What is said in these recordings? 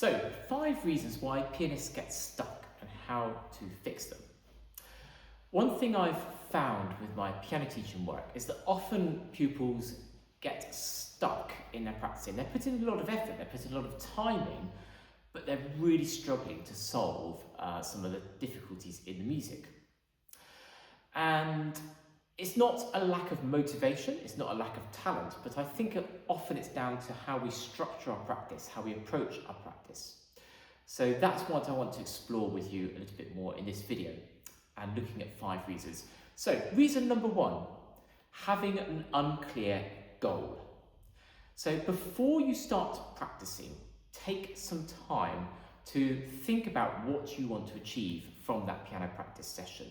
So, 5 reasons why pianists get stuck and how to fix them. One thing I've found with my piano teaching work is that often pupils get stuck in their practicing. They're putting a lot of effort, they're putting a lot of time in, but they're really struggling to solve some of the difficulties in the music. And it's not a lack of motivation, it's not a lack of talent, but I think often it's down to how we structure our practice, how we approach our practice. So that's what I want to explore with you a little bit more in this video and looking at 5 reasons. So reason number 1, having an unclear goal. So before you start practicing, take some time to think about what you want to achieve from that piano practice session.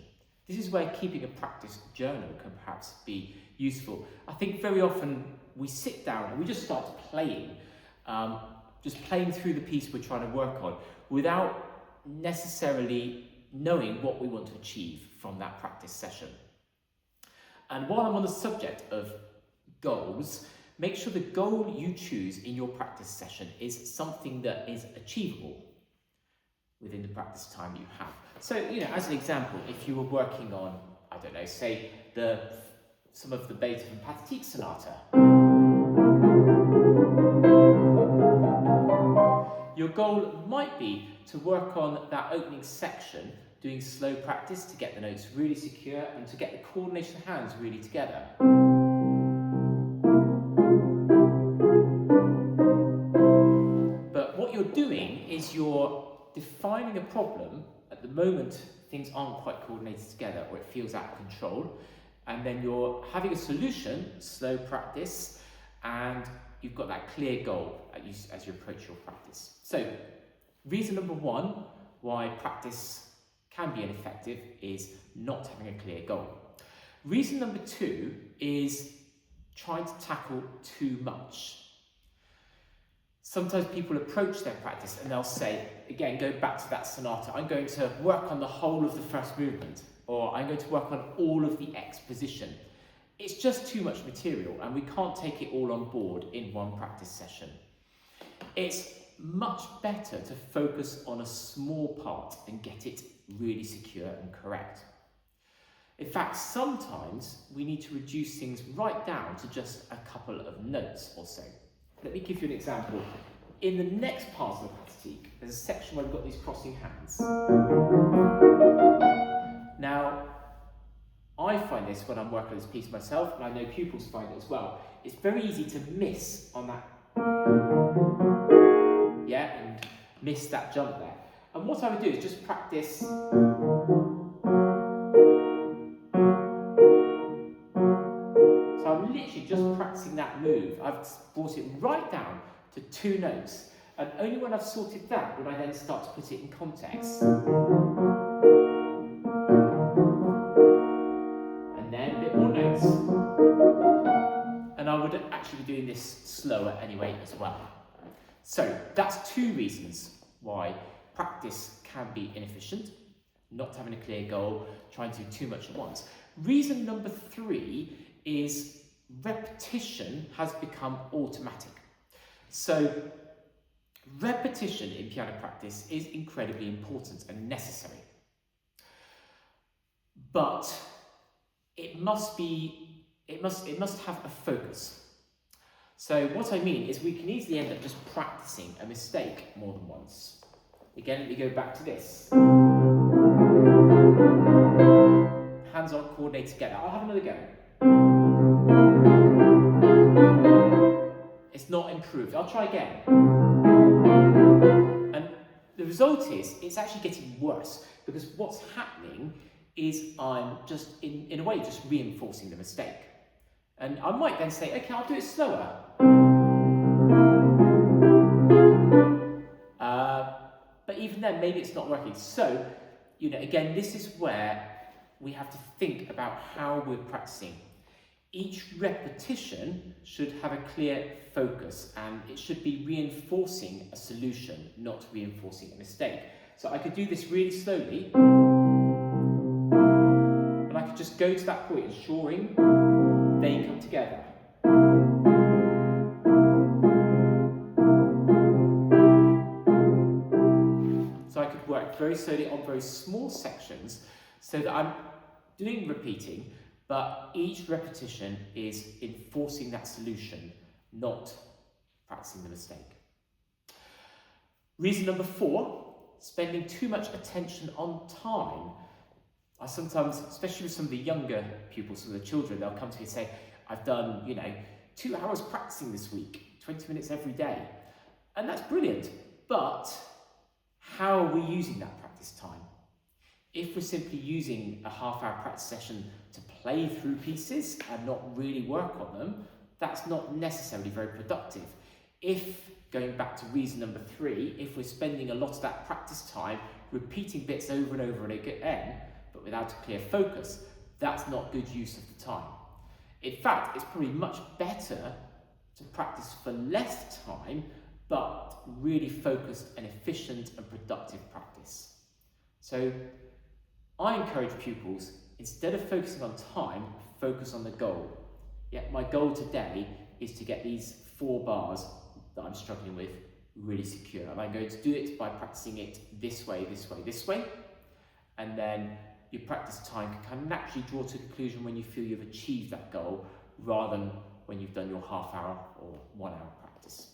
This is where keeping a practice journal can perhaps be useful. I think very often we sit down and we just start playing, just playing through the piece we're trying to work on without necessarily knowing what we want to achieve from that practice session. And while I'm on the subject of goals, make sure the goal you choose in your practice session is something that is achievable within the practice time you have. So, as an example, if you were working on, I don't know, say some of the Beethoven Practise sonata, your goal might be to work on that opening section, doing slow practice to get the notes really secure and to get the coordination of hands really together. But what you're doing is you're defining a problem. At the moment, things aren't quite coordinated together or it feels out of control. And then you're having a solution, slow practice, and you've got that clear goal as you approach your practice. So, reason number 1 why practice can be ineffective is not having a clear goal. Reason number 2 is trying to tackle too much. Sometimes people approach their practice and they'll say, again, go back to that sonata, I'm going to work on the whole of the first movement, or I'm going to work on all of the exposition. It's just too much material and we can't take it all on board in one practice session. It's much better to focus on a small part and get it really secure and correct. In fact, sometimes we need to reduce things right down to just a couple of notes or so. Let me give you an example. In the next part of the Practise, there's a section where we've got these crossing hands. Now, I find this when I'm working on this piece myself, and I know pupils find it as well. It's very easy to miss on that, and miss that jump there. And what I would do is just practice. I'm literally just practicing that move. I've brought it right down to 2 notes. And only when I've sorted that would I then start to put it in context. And then a bit more notes. And I would actually be doing this slower anyway as well. So that's 2 reasons why practice can be inefficient, not having a clear goal, trying to do too much at once. Reason number 3 is repetition has become automatic. So repetition in piano practice is incredibly important and necessary. But it must have a focus. So what I mean is we can easily end up just practicing a mistake more than once. Again, let me go back to this. Hands aren't coordinated together. I'll have another go. It's not improved. I'll try again. And the result is it's actually getting worse because what's happening is I'm just, in a way, just reinforcing the mistake. And I might then say, okay, I'll do it slower. But even then, maybe it's not working. So, again, this is where we have to think about how we're practicing. Each repetition should have a clear focus and it should be reinforcing a solution, not reinforcing a mistake. So I could do this really slowly, and I could just go to that point, ensuring they come together. work very slowly on very small sections so that I'm doing repeating, but each repetition is enforcing that solution, not practicing the mistake. Reason number 4, spending too much attention on time. I sometimes, especially with some of the younger pupils, some of the children, they'll come to me and say, I've done, 2 hours practicing this week, 20 minutes every day. And that's brilliant, but how are we using that practice time? If we're simply using a half-hour practice session to play through pieces and not really work on them, that's not necessarily very productive. If, going back to reason number 3, if we're spending a lot of that practice time repeating bits over and over and again, but without a clear focus, that's not good use of the time. In fact, it's probably much better to practice for less time, but really focused and efficient and productive practice. So I encourage pupils, instead of focusing on time, focus on the goal. Yeah, my goal today is to get these 4 bars that I'm struggling with really secure. And I'm going to do it by practicing it this way, this way, this way. And then your practice time can kind of naturally draw to a conclusion when you feel you've achieved that goal, rather than when you've done your half-hour or 1-hour practice.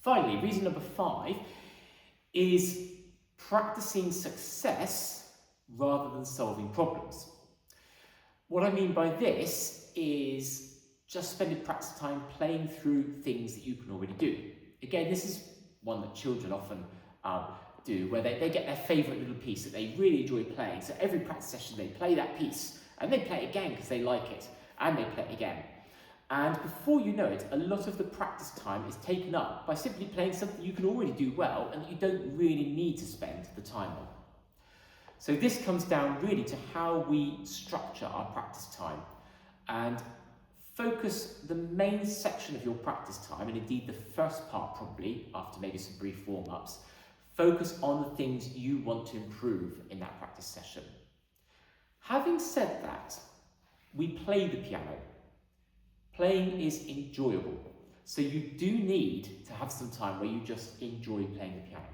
Finally, reason number 5 is practicing success rather than solving problems. What I mean by this is just spending practice time playing through things that you can already do. Again, this is one that children often do, where they get their favourite little piece that they really enjoy playing. So every practice session they play that piece, and they play it again because they like it, and they play it again. And before you know it, a lot of the practice time is taken up by simply playing something you can already do well and that you don't really need to spend the time on. So this comes down really to how we structure our practice time, and focus the main section of your practice time, and indeed the first part probably, after maybe some brief warm-ups, focus on the things you want to improve in that practice session. Having said that, we play the piano. Playing is enjoyable, so you do need to have some time where you just enjoy playing the piano.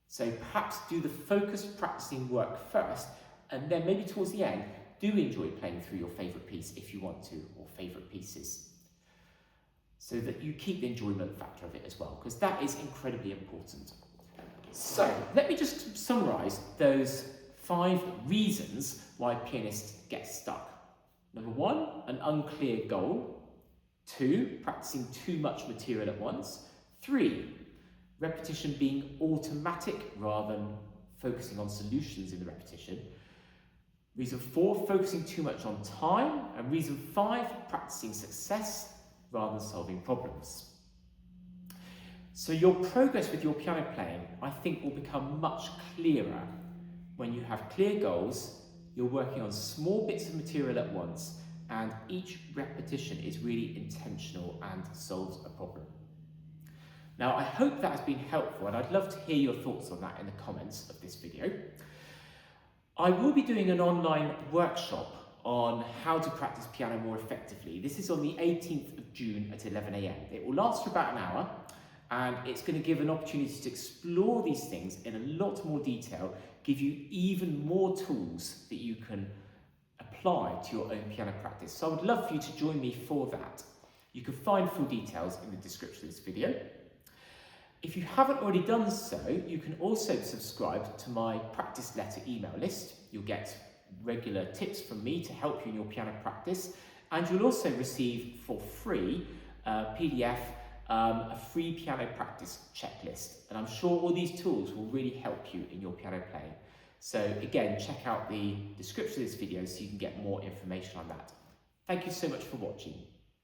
So perhaps do the focused practicing work first, and then maybe towards the end, do enjoy playing through your favourite piece if you want to, or favourite pieces, so that you keep the enjoyment factor of it as well, because that is incredibly important. So let me just summarise those 5 reasons why pianists get stuck. Number 1, an unclear goal. 2, practicing too much material at once. 3, repetition being automatic rather than focusing on solutions in the repetition. Reason 4, focusing too much on time. And reason 5, practicing success rather than solving problems. So your progress with your piano playing, I think, will become much clearer when you have clear goals, you're working on small bits of material at once, and each repetition is really intentional and solves a problem. Now, I hope that has been helpful, and I'd love to hear your thoughts on that in the comments of this video. I will be doing an online workshop on how to practice piano more effectively. This is on the 18th of June at 11 AM. It will last for about an hour, and it's going to give an opportunity to explore these things in a lot more detail, give you even more tools that you can apply to your own piano practice. So I would love for you to join me for that. You can find full details in the description of this video. If you haven't already done so, you can also subscribe to my practice letter email list. You'll get regular tips from me to help you in your piano practice, and you'll also receive for free PDF, a free piano practice checklist. And I'm sure all these tools will really help you in your piano playing. So again, check out the description of this video so you can get more information on that. Thank you so much for watching.